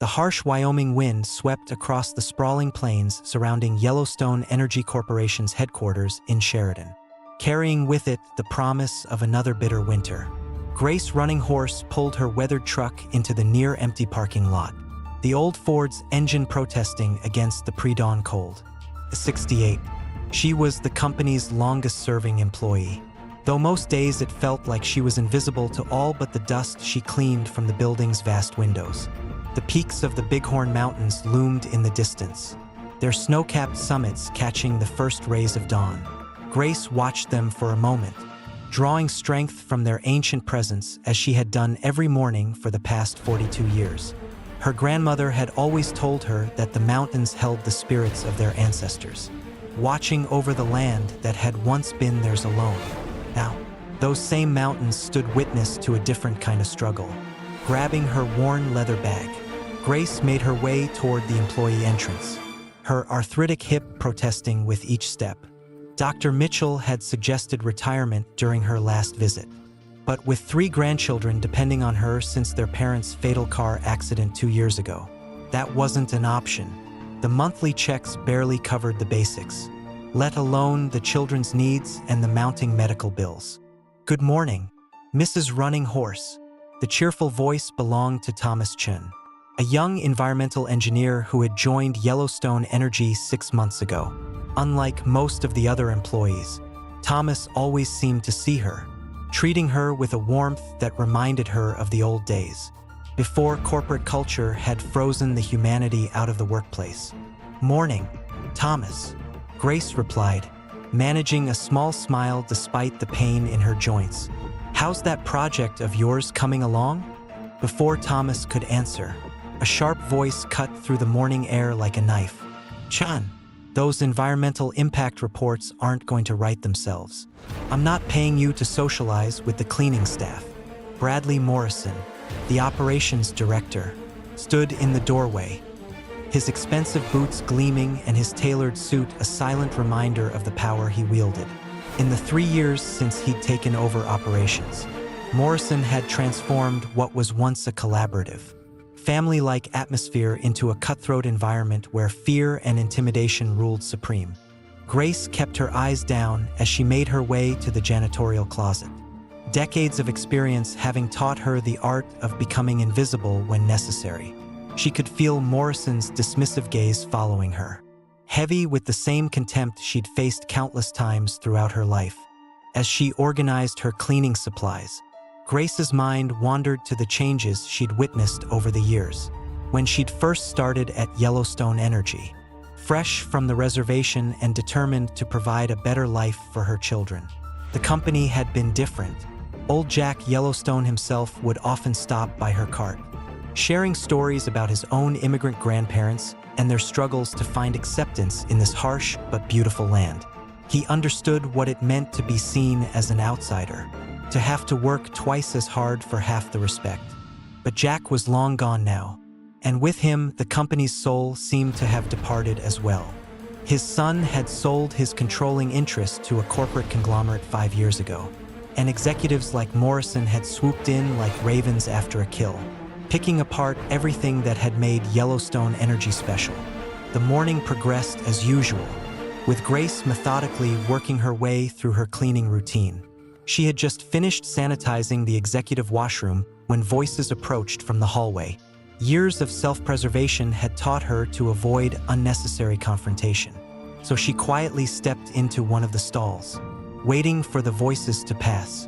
The harsh Wyoming wind swept across the sprawling plains surrounding Yellowstone Energy Corporation's headquarters in Sheridan, carrying with it the promise of another bitter winter. Grace Running Horse pulled her weathered truck into the near-empty parking lot, the old Ford's engine protesting against the pre-dawn cold. 68. She was the company's longest-serving employee, though most days it felt like she was invisible to all but the dust she cleaned from the building's vast windows. The peaks of the Bighorn Mountains loomed in the distance, their snow-capped summits catching the first rays of dawn. Grace watched them for a moment, drawing strength from their ancient presence as she had done every morning for the past 42 years. Her grandmother had always told her that the mountains held the spirits of their ancestors, watching over the land that had once been theirs alone. Now, those same mountains stood witness to a different kind of struggle. Grabbing her worn leather bag, Grace made her way toward the employee entrance, her arthritic hip protesting with each step. Dr. Mitchell had suggested retirement during her last visit, but with 3 grandchildren depending on her since their parents' fatal car accident 2 years ago, that wasn't an option. The monthly checks barely covered the basics, let alone the children's needs and the mounting medical bills. "Good morning, Mrs. Running Horse." The cheerful voice belonged to Thomas Chun, a young environmental engineer who had joined Yellowstone Energy 6 months ago. Unlike most of the other employees, Thomas always seemed to see her, treating her with a warmth that reminded her of the old days, before corporate culture had frozen the humanity out of the workplace. "Morning, Thomas," Grace replied, managing a small smile despite the pain in her joints. "How's that project of yours coming along?" Before Thomas could answer, a sharp voice cut through the morning air like a knife. "Chun, those environmental impact reports aren't going to write themselves. I'm not paying you to socialize with the cleaning staff." Bradley Morrison, the operations director, stood in the doorway, his expensive boots gleaming and his tailored suit a silent reminder of the power he wielded. In the 3 years since he'd taken over operations, Morrison had transformed what was once a collaborative, family-like atmosphere into a cutthroat environment where fear and intimidation ruled supreme. Grace kept her eyes down as she made her way to the janitorial closet, decades of experience having taught her the art of becoming invisible when necessary. She could feel Morrison's dismissive gaze following her, heavy with the same contempt she'd faced countless times throughout her life. As she organized her cleaning supplies, Grace's mind wandered to the changes she'd witnessed over the years. When she'd first started at Yellowstone Energy, fresh from the reservation and determined to provide a better life for her children, the company had been different. Old Jack Yellowstone himself would often stop by her cart, sharing stories about his own immigrant grandparents and their struggles to find acceptance in this harsh but beautiful land. He understood what it meant to be seen as an outsider, to have to work twice as hard for half the respect. But Jack was long gone now, and with him the company's soul seemed to have departed as well. His son had sold his controlling interest to a corporate conglomerate 5 years ago, and executives like Morrison had swooped in like ravens after a kill, picking apart everything that had made Yellowstone Energy special. The morning progressed as usual, with Grace methodically working her way through her cleaning routine. She had just finished sanitizing the executive washroom when voices approached from the hallway. Years of self-preservation had taught her to avoid unnecessary confrontation, so she quietly stepped into one of the stalls, waiting for the voices to pass.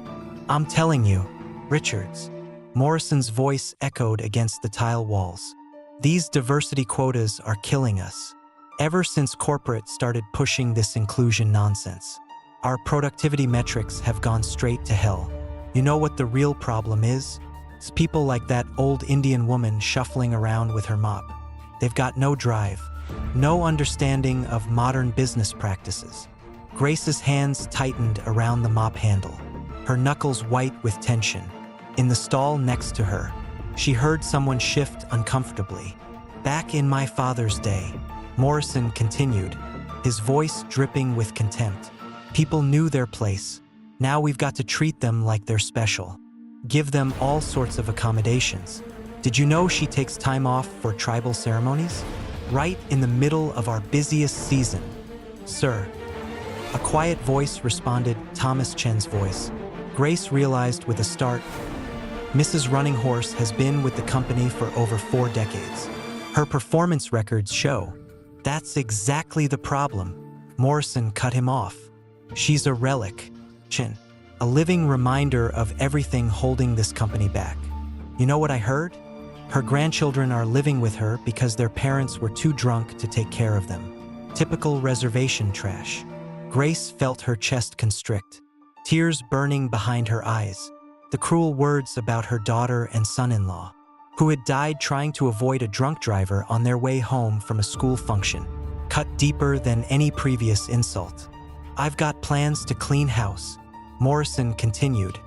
"I'm telling you, Richards," Morrison's voice echoed against the tile walls. "These diversity quotas are killing us. Ever since corporate started pushing this inclusion nonsense, our productivity metrics have gone straight to hell. You know what the real problem is? It's people like that old Indian woman shuffling around with her mop. They've got no drive, no understanding of modern business practices." Grace's hands tightened around the mop handle, her knuckles white with tension. In the stall next to her, she heard someone shift uncomfortably. "Back in my father's day," Morrison continued, his voice dripping with contempt, "people knew their place. Now we've got to treat them like they're special. Give them all sorts of accommodations. Did you know she takes time off for tribal ceremonies? Right in the middle of our busiest season. Sir. A quiet voice responded, Thomas Chen's voice. Grace realized with a start, Mrs. Running Horse has been with the company for over 4 decades. Her performance records show. That's exactly the problem. Morrison cut him off. She's a relic, Chen. A living reminder of everything holding this company back. You know what I heard? Her grandchildren are living with her because their parents were too drunk to take care of them. Typical reservation trash. Grace felt her chest constrict, tears burning behind her eyes. The cruel words about her daughter and son-in-law, who had died trying to avoid a drunk driver on their way home from a school function, cut deeper than any previous insult. I've got plans to clean house, Morrison continued,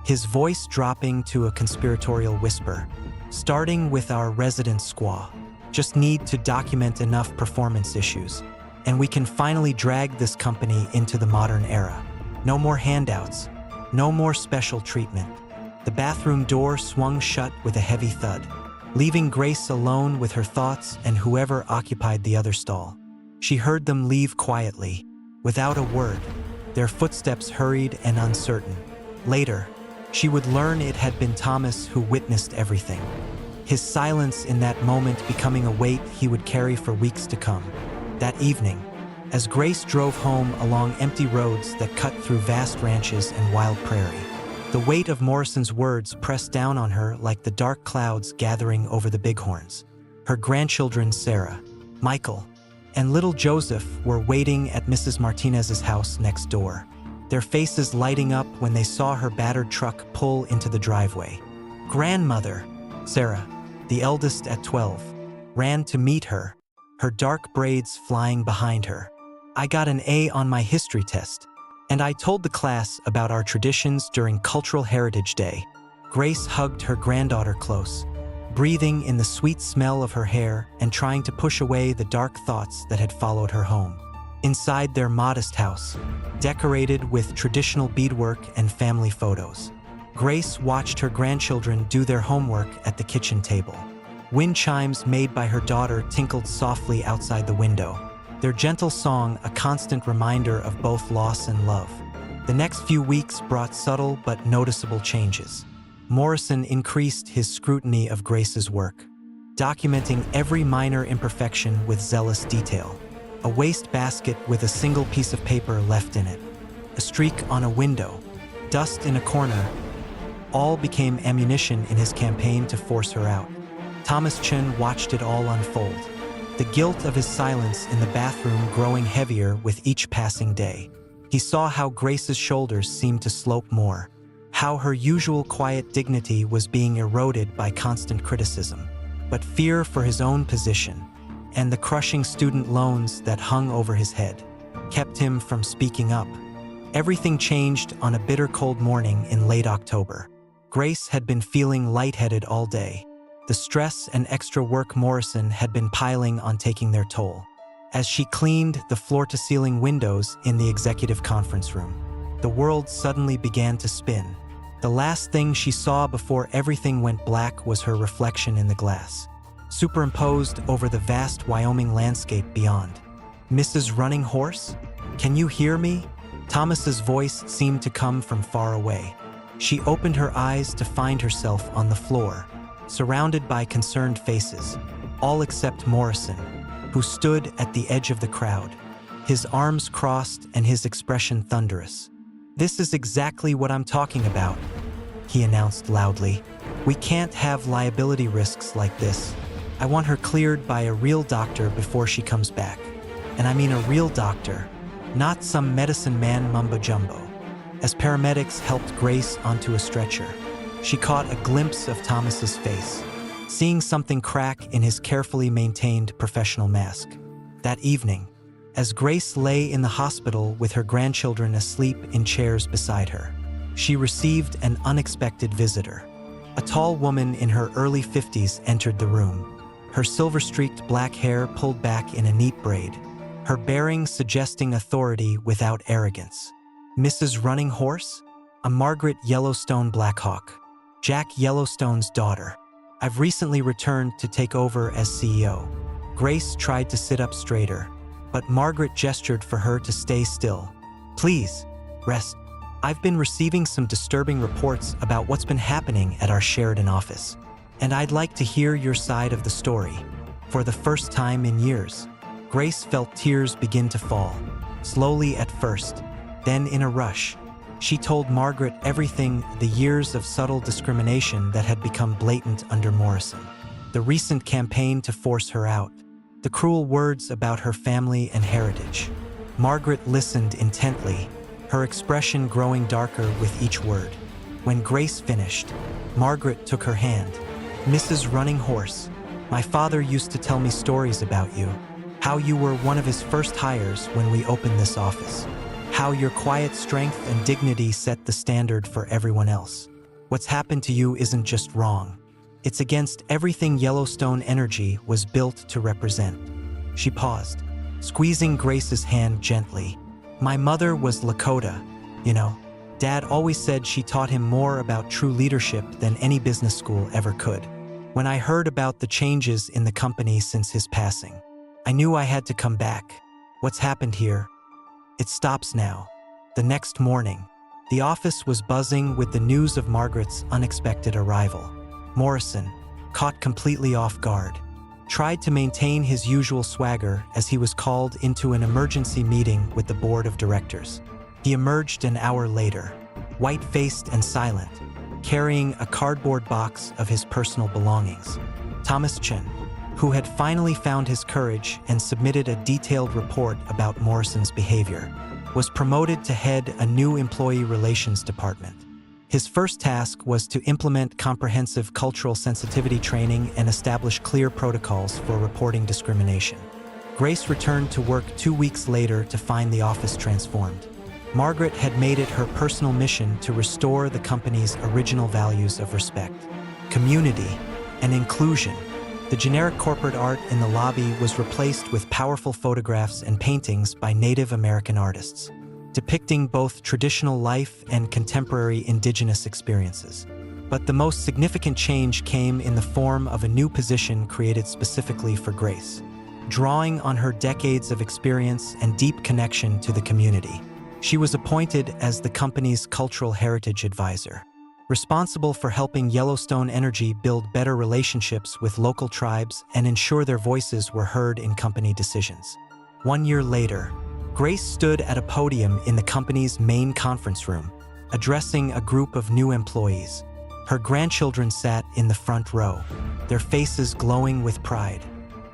his voice dropping to a conspiratorial whisper. Starting with our resident squaw. Just need to document enough performance issues, and we can finally drag this company into the modern era. No more handouts, no more special treatment. The bathroom door swung shut with a heavy thud, leaving Grace alone with her thoughts and whoever occupied the other stall. She heard them leave quietly, without a word, their footsteps hurried and uncertain. Later, she would learn it had been Thomas who witnessed everything, his silence in that moment becoming a weight he would carry for weeks to come. That evening, as Grace drove home along empty roads that cut through vast ranches and wild prairie, the weight of Morrison's words pressed down on her like the dark clouds gathering over the bighorns. Her grandchildren Sarah, Michael, and little Joseph were waiting at Mrs. Martinez's house next door, their faces lighting up when they saw her battered truck pull into the driveway. Grandmother, Sarah, the eldest at 12, ran to meet her, her dark braids flying behind her. I got an A on my history test, and I told the class about our traditions during Cultural Heritage Day. Grace hugged her granddaughter close, breathing in the sweet smell of her hair and trying to push away the dark thoughts that had followed her home. Inside their modest house, decorated with traditional beadwork and family photos, Grace watched her grandchildren do their homework at the kitchen table. Wind chimes made by her daughter tinkled softly outside the window, their gentle song a constant reminder of both loss and love. The next few weeks brought subtle but noticeable changes. Morrison increased his scrutiny of Grace's work, documenting every minor imperfection with zealous detail. A wastebasket with a single piece of paper left in it, a streak on a window, dust in a corner, all became ammunition in his campaign to force her out. Thomas Chen watched it all unfold, the guilt of his silence in the bathroom growing heavier with each passing day. He saw how Grace's shoulders seemed to slope more, how her usual quiet dignity was being eroded by constant criticism. But fear for his own position, and the crushing student loans that hung over his head, kept him from speaking up. Everything changed on a bitter cold morning in late October. Grace had been feeling lightheaded all day. The stress and extra work Morrison had been piling on taking their toll. As she cleaned the floor-to-ceiling windows in the executive conference room, the world suddenly began to spin. The last thing she saw before everything went black was her reflection in the glass, superimposed over the vast Wyoming landscape beyond. Mrs. Running Horse? Can you hear me? Thomas's voice seemed to come from far away. She opened her eyes to find herself on the floor, surrounded by concerned faces, all except Morrison, who stood at the edge of the crowd, his arms crossed and his expression thunderous. "This is exactly what I'm talking about," he announced loudly. "We can't have liability risks like this. I want her cleared by a real doctor before she comes back. And I mean a real doctor, not some medicine man mumbo-jumbo." As paramedics helped Grace onto a stretcher, she caught a glimpse of Thomas's face, seeing something crack in his carefully maintained professional mask. That evening, as Grace lay in the hospital with her grandchildren asleep in chairs beside her, she received an unexpected visitor. A tall woman in her early 50s entered the room, her silver-streaked black hair pulled back in a neat braid, her bearing suggesting authority without arrogance. Mrs. Running Horse? A Margaret Yellowstone Blackhawk, Jack Yellowstone's daughter. I've recently returned to take over as CEO. Grace tried to sit up straighter, but Margaret gestured for her to stay still. Please, rest. I've been receiving some disturbing reports about what's been happening at our Sheridan office, and I'd like to hear your side of the story. For the first time in years, Grace felt tears begin to fall, slowly at first, then in a rush. She told Margaret everything, the years of subtle discrimination that had become blatant under Morrison, the recent campaign to force her out, the cruel words about her family and heritage. Margaret listened intently, her expression growing darker with each word. When Grace finished, Margaret took her hand. Mrs. Running Horse, my father used to tell me stories about you, how you were one of his first hires when we opened this office, how your quiet strength and dignity set the standard for everyone else. What's happened to you isn't just wrong. It's against everything Yellowstone Energy was built to represent. She paused, squeezing Grace's hand gently. My mother was Lakota, you know. Dad always said she taught him more about true leadership than any business school ever could. When I heard about the changes in the company since his passing, I knew I had to come back. What's happened here? It stops now. The next morning, the office was buzzing with the news of Margaret's unexpected arrival. Morrison, caught completely off guard, tried to maintain his usual swagger as he was called into an emergency meeting with the board of directors. He emerged an hour later, white-faced and silent, carrying a cardboard box of his personal belongings. Thomas Chen, who had finally found his courage and submitted a detailed report about Morrison's behavior, was promoted to head a new employee relations department. His first task was to implement comprehensive cultural sensitivity training and establish clear protocols for reporting discrimination. Grace returned to work 2 weeks later to find the office transformed. Margaret had made it her personal mission to restore the company's original values of respect, community, and inclusion. The generic corporate art in the lobby was replaced with powerful photographs and paintings by Native American artists, depicting both traditional life and contemporary indigenous experiences. But the most significant change came in the form of a new position created specifically for Grace. Drawing on her decades of experience and deep connection to the community, she was appointed as the company's cultural heritage advisor, responsible for helping Yellowstone Energy build better relationships with local tribes and ensure their voices were heard in company decisions. 1 year later, Grace stood at a podium in the company's main conference room, addressing a group of new employees. Her grandchildren sat in the front row, their faces glowing with pride.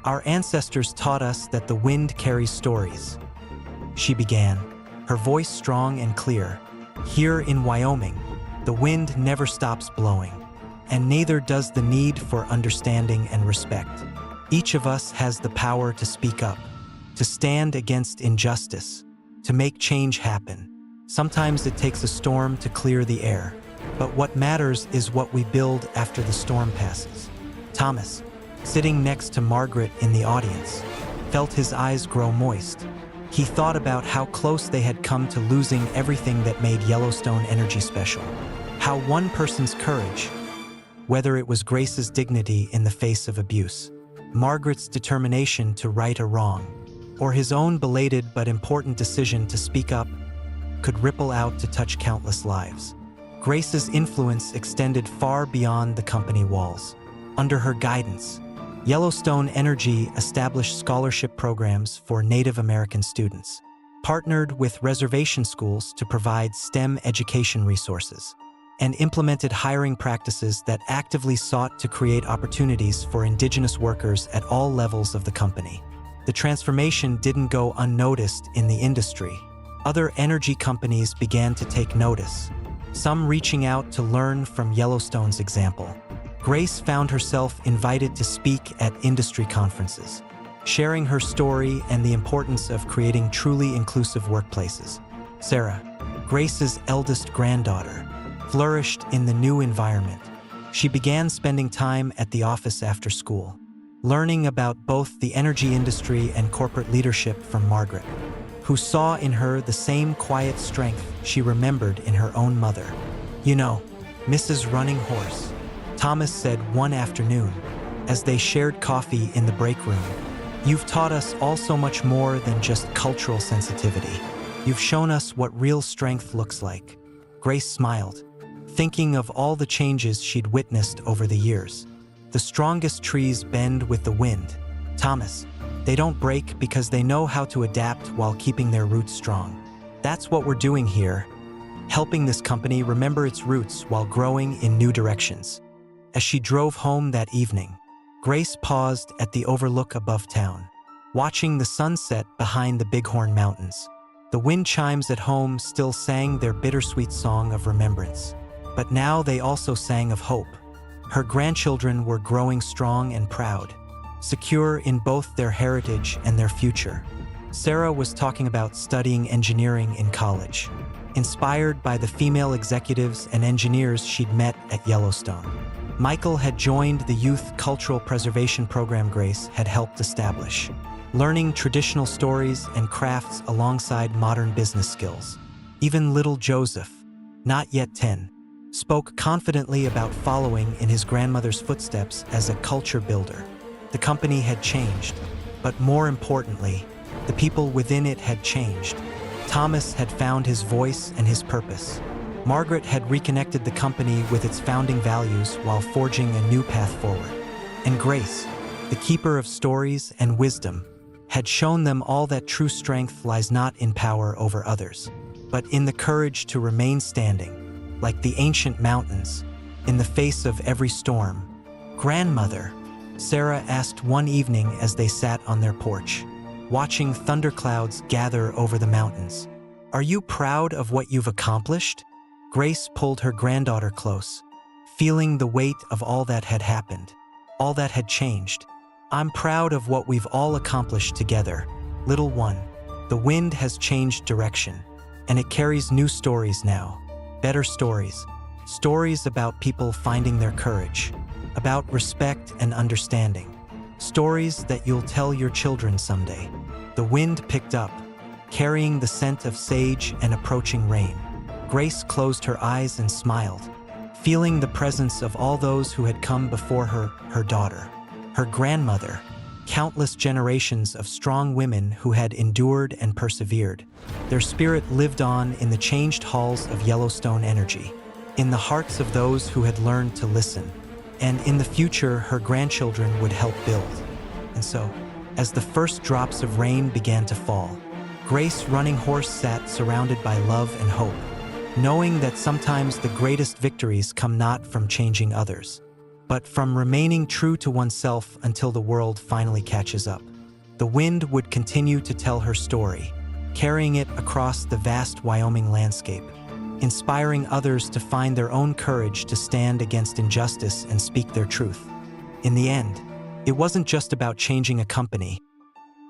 Our ancestors taught us that the wind carries stories, she began, her voice strong and clear. Here in Wyoming, the wind never stops blowing, and neither does the need for understanding and respect. Each of us has the power to speak up, to stand against injustice, to make change happen. Sometimes it takes a storm to clear the air, but what matters is what we build after the storm passes. Thomas, sitting next to Margaret in the audience, felt his eyes grow moist. He thought about how close they had come to losing everything that made Yellowstone Energy special. How one person's courage, whether it was Grace's dignity in the face of abuse, Margaret's determination to right a wrong, or his own belated but important decision to speak up, could ripple out to touch countless lives. Grace's influence extended far beyond the company walls. Under her guidance, Yellowstone Energy established scholarship programs for Native American students, partnered with reservation schools to provide STEM education resources, and implemented hiring practices that actively sought to create opportunities for Indigenous workers at all levels of the company. The transformation didn't go unnoticed in the industry. Other energy companies began to take notice, some reaching out to learn from Yellowstone's example. Grace found herself invited to speak at industry conferences, sharing her story and the importance of creating truly inclusive workplaces. Sarah, Grace's eldest granddaughter, flourished in the new environment. She began spending time at the office after school, learning about both the energy industry and corporate leadership from Margaret, who saw in her the same quiet strength she remembered in her own mother. You know, Mrs. Running Horse, Thomas said one afternoon, as they shared coffee in the break room. "You've taught us all so much more than just cultural sensitivity. You've shown us what real strength looks like." Grace smiled, thinking of all the changes she'd witnessed over the years. The strongest trees bend with the wind. Thomas, they don't break because they know how to adapt while keeping their roots strong. That's what we're doing here, helping this company remember its roots while growing in new directions. As she drove home that evening, Grace paused at the overlook above town, watching the sunset behind the Bighorn Mountains. The wind chimes at home still sang their bittersweet song of remembrance, but now they also sang of hope. Her grandchildren were growing strong and proud, secure in both their heritage and their future. Sarah was talking about studying engineering in college, inspired by the female executives and engineers she'd met at Yellowstone. Michael had joined the youth cultural preservation program Grace had helped establish, learning traditional stories and crafts alongside modern business skills. Even little Joseph, not yet 10, spoke confidently about following in his grandmother's footsteps as a culture builder. The company had changed, but more importantly, the people within it had changed. Thomas had found his voice and his purpose. Margaret had reconnected the company with its founding values while forging a new path forward. And Grace, the keeper of stories and wisdom, had shown them all that true strength lies not in power over others, but in the courage to remain standing, like the ancient mountains, in the face of every storm. "Grandmother," Sarah asked one evening as they sat on their porch, watching thunderclouds gather over the mountains, "are you proud of what you've accomplished?" Grace pulled her granddaughter close, feeling the weight of all that had happened, all that had changed. "I'm proud of what we've all accomplished together, little one. The wind has changed direction, and it carries new stories now. Better stories. Stories about people finding their courage, about respect and understanding. Stories that you'll tell your children someday." The wind picked up, carrying the scent of sage and approaching rain. Grace closed her eyes and smiled, feeling the presence of all those who had come before her, her daughter, her grandmother, countless generations of strong women who had endured and persevered. Their spirit lived on in the changed halls of Yellowstone energy, in the hearts of those who had learned to listen, and in the future her grandchildren would help build. And so, as the first drops of rain began to fall, Grace Running Horse sat surrounded by love and hope, knowing that sometimes the greatest victories come not from changing others, but from remaining true to oneself until the world finally catches up. The wind would continue to tell her story, carrying it across the vast Wyoming landscape, inspiring others to find their own courage to stand against injustice and speak their truth. In the end, it wasn't just about changing a company.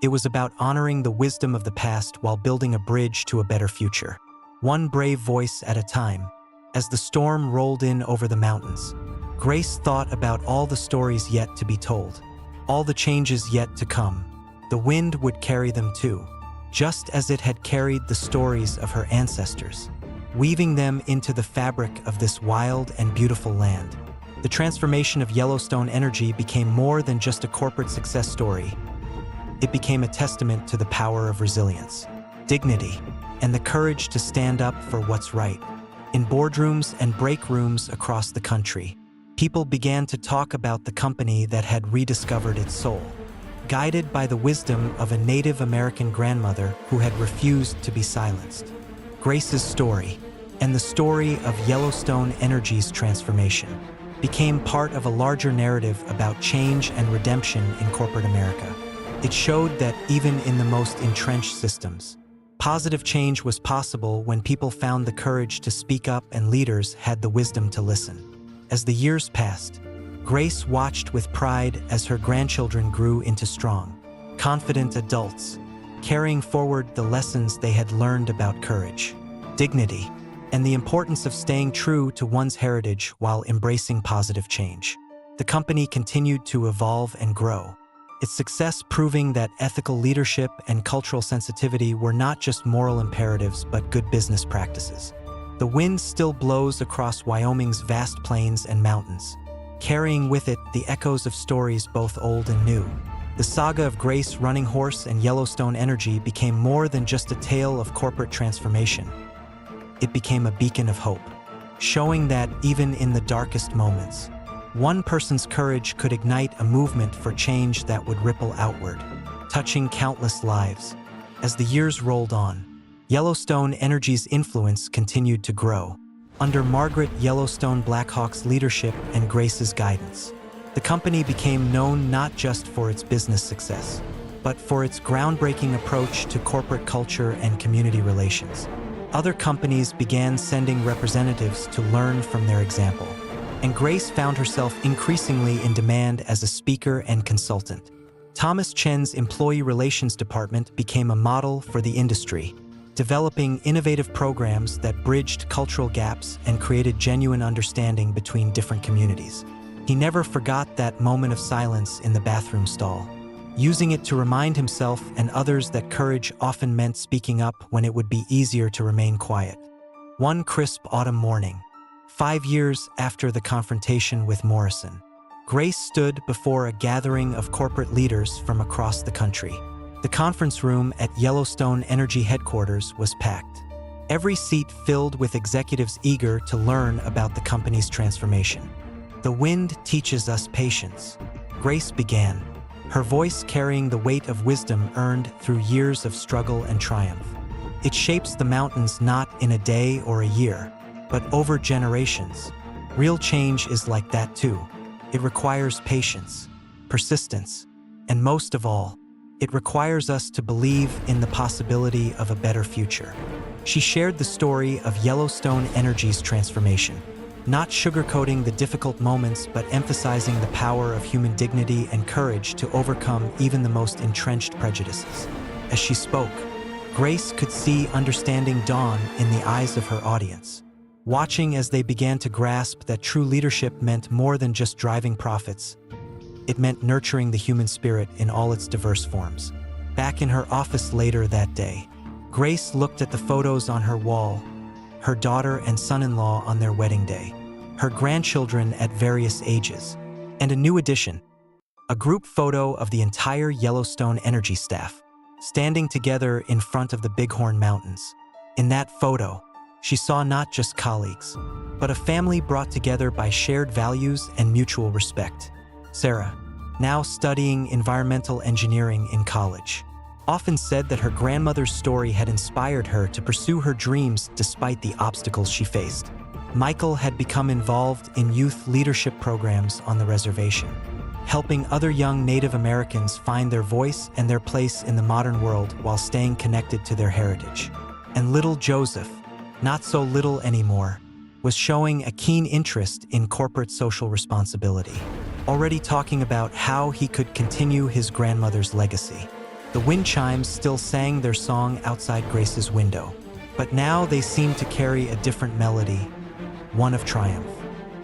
It was about honoring the wisdom of the past while building a bridge to a better future, one brave voice at a time. As the storm rolled in over the mountains, Grace thought about all the stories yet to be told, all the changes yet to come. The wind would carry them too, just as it had carried the stories of her ancestors, weaving them into the fabric of this wild and beautiful land. The transformation of Yellowstone Energy became more than just a corporate success story. It became a testament to the power of resilience, dignity, and the courage to stand up for what's right. In boardrooms and break rooms across the country, people began to talk about the company that had rediscovered its soul, guided by the wisdom of a Native American grandmother who had refused to be silenced. Grace's story, and the story of Yellowstone Energy's transformation, became part of a larger narrative about change and redemption in corporate America. It showed that even in the most entrenched systems, positive change was possible when people found the courage to speak up and leaders had the wisdom to listen. As the years passed, Grace watched with pride as her grandchildren grew into strong, confident adults, carrying forward the lessons they had learned about courage, dignity, and the importance of staying true to one's heritage while embracing positive change. The company continued to evolve and grow, its success proving that ethical leadership and cultural sensitivity were not just moral imperatives but good business practices. The wind still blows across Wyoming's vast plains and mountains, carrying with it the echoes of stories both old and new. The saga of Grace Running Horse and Yellowstone Energy became more than just a tale of corporate transformation. It became a beacon of hope, showing that even in the darkest moments, one person's courage could ignite a movement for change that would ripple outward, touching countless lives. As the years rolled on, Yellowstone Energy's influence continued to grow, under Margaret Yellowstone Blackhawk's leadership and Grace's guidance. The company became known not just for its business success, but for its groundbreaking approach to corporate culture and community relations. Other companies began sending representatives to learn from their example, and Grace found herself increasingly in demand as a speaker and consultant. Thomas Chen's Employee Relations Department became a model for the industry, developing innovative programs that bridged cultural gaps and created genuine understanding between different communities. He never forgot that moment of silence in the bathroom stall, using it to remind himself and others that courage often meant speaking up when it would be easier to remain quiet. One crisp autumn morning, 5 years after the confrontation with Morrison, Grace stood before a gathering of corporate leaders from across the country. The conference room at Yellowstone Energy headquarters was packed, every seat filled with executives eager to learn about the company's transformation. "The wind teaches us patience," Grace began, her voice carrying the weight of wisdom earned through years of struggle and triumph. "It shapes the mountains not in a day or a year, but over generations. Real change is like that too. It requires patience, persistence, and most of all, it requires us to believe in the possibility of a better future." She shared the story of Yellowstone Energy's transformation, not sugarcoating the difficult moments but emphasizing the power of human dignity and courage to overcome even the most entrenched prejudices. As she spoke, Grace could see understanding dawn in the eyes of her audience, watching as they began to grasp that true leadership meant more than just driving profits. It meant nurturing the human spirit in all its diverse forms. Back in her office later that day, Grace looked at the photos on her wall, her daughter and son-in-law on their wedding day, her grandchildren at various ages, and a new addition, a group photo of the entire Yellowstone Energy staff, standing together in front of the Bighorn Mountains. In that photo, she saw not just colleagues, but a family brought together by shared values and mutual respect. Sarah, now studying environmental engineering in college, often said that her grandmother's story had inspired her to pursue her dreams despite the obstacles she faced. Michael had become involved in youth leadership programs on the reservation, helping other young Native Americans find their voice and their place in the modern world while staying connected to their heritage. And little Joseph, not so little anymore, was showing a keen interest in corporate social responsibility, already talking about how he could continue his grandmother's legacy. The wind chimes still sang their song outside Grace's window, but now they seemed to carry a different melody, one of triumph,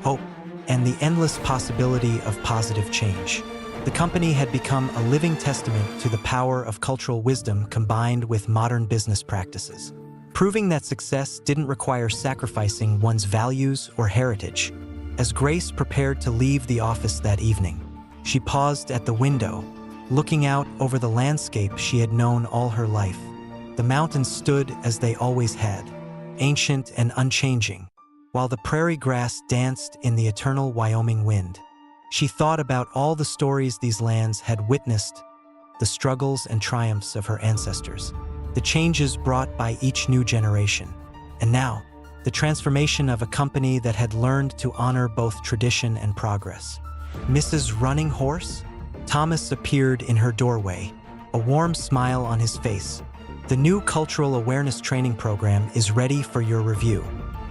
hope, and the endless possibility of positive change. The company had become a living testament to the power of cultural wisdom combined with modern business practices, proving that success didn't require sacrificing one's values or heritage. As Grace prepared to leave the office that evening, she paused at the window, looking out over the landscape she had known all her life. The mountains stood as they always had, ancient and unchanging, while the prairie grass danced in the eternal Wyoming wind. She thought about all the stories these lands had witnessed, the struggles and triumphs of her ancestors, the changes brought by each new generation, and now, the transformation of a company that had learned to honor both tradition and progress. "Mrs. Running Horse?" Thomas appeared in her doorway, a warm smile on his face. "The new Cultural Awareness Training Program is ready for your review,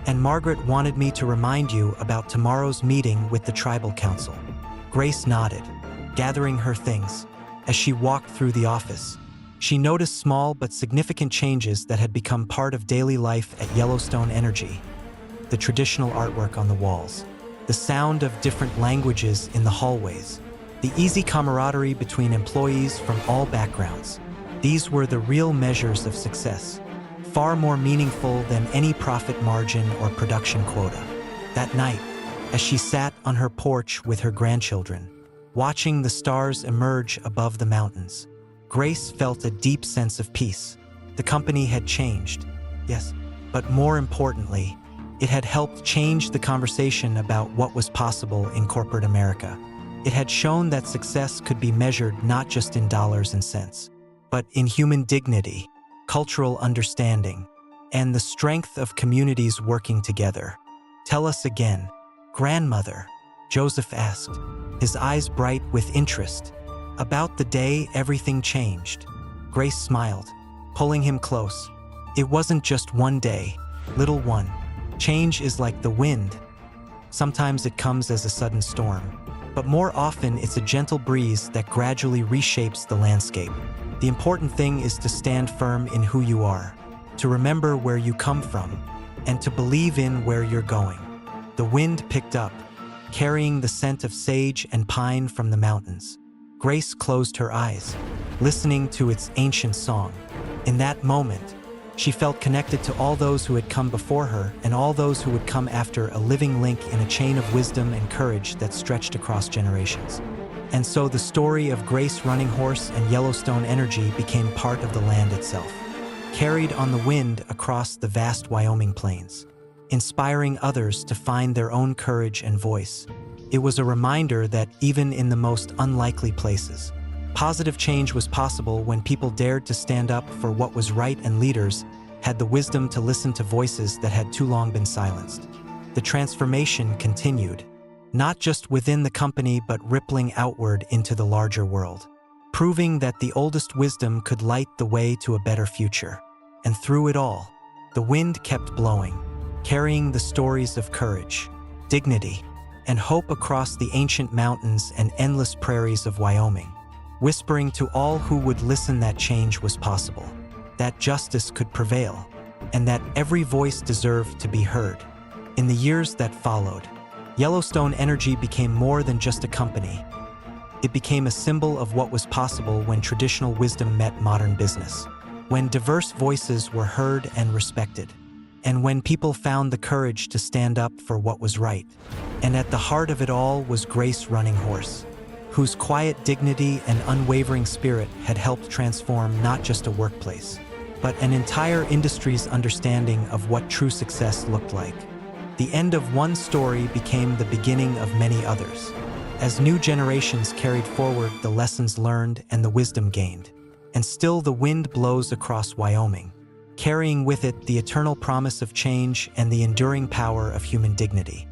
and Margaret wanted me to remind you about tomorrow's meeting with the Tribal Council." Grace nodded, gathering her things. As she walked through the office, she noticed small but significant changes that had become part of daily life at Yellowstone Energy. The traditional artwork on the walls, the sound of different languages in the hallways, the easy camaraderie between employees from all backgrounds. These were the real measures of success, far more meaningful than any profit margin or production quota. That night, as she sat on her porch with her grandchildren, watching the stars emerge above the mountains. Grace felt a deep sense of peace. The company had changed, yes, but more importantly, it had helped change the conversation about what was possible in corporate America. It had shown that success could be measured not just in dollars and cents, but in human dignity, cultural understanding, and the strength of communities working together. "Tell us again, grandmother," Joseph asked, his eyes bright with interest. "About the day everything changed." Grace smiled, pulling him close. "It wasn't just one day, little one. Change is like the wind. Sometimes it comes as a sudden storm, but more often it's a gentle breeze that gradually reshapes the landscape. The important thing is to stand firm in who you are, to remember where you come from, and to believe in where you're going." The wind picked up, carrying the scent of sage and pine from the mountains. Grace closed her eyes, listening to its ancient song. In that moment, she felt connected to all those who had come before her and all those who would come after, a living link in a chain of wisdom and courage that stretched across generations. And so the story of Grace Running Horse and Yellowstone Energy became part of the land itself, carried on the wind across the vast Wyoming plains, inspiring others to find their own courage and voice. It was a reminder that even in the most unlikely places, positive change was possible when people dared to stand up for what was right and leaders had the wisdom to listen to voices that had too long been silenced. The transformation continued, not just within the company but rippling outward into the larger world, proving that the oldest wisdom could light the way to a better future. And through it all, the wind kept blowing, carrying the stories of courage, dignity, and hope across the ancient mountains and endless prairies of Wyoming, whispering to all who would listen that change was possible, that justice could prevail, and that every voice deserved to be heard. In the years that followed, Yellowstone Energy became more than just a company. It became a symbol of what was possible when traditional wisdom met modern business, when diverse voices were heard and respected, and when people found the courage to stand up for what was right. And at the heart of it all was Grace Running Horse, whose quiet dignity and unwavering spirit had helped transform not just a workplace, but an entire industry's understanding of what true success looked like. The end of one story became the beginning of many others, as new generations carried forward the lessons learned and the wisdom gained. And still the wind blows across Wyoming, carrying with it the eternal promise of change and the enduring power of human dignity.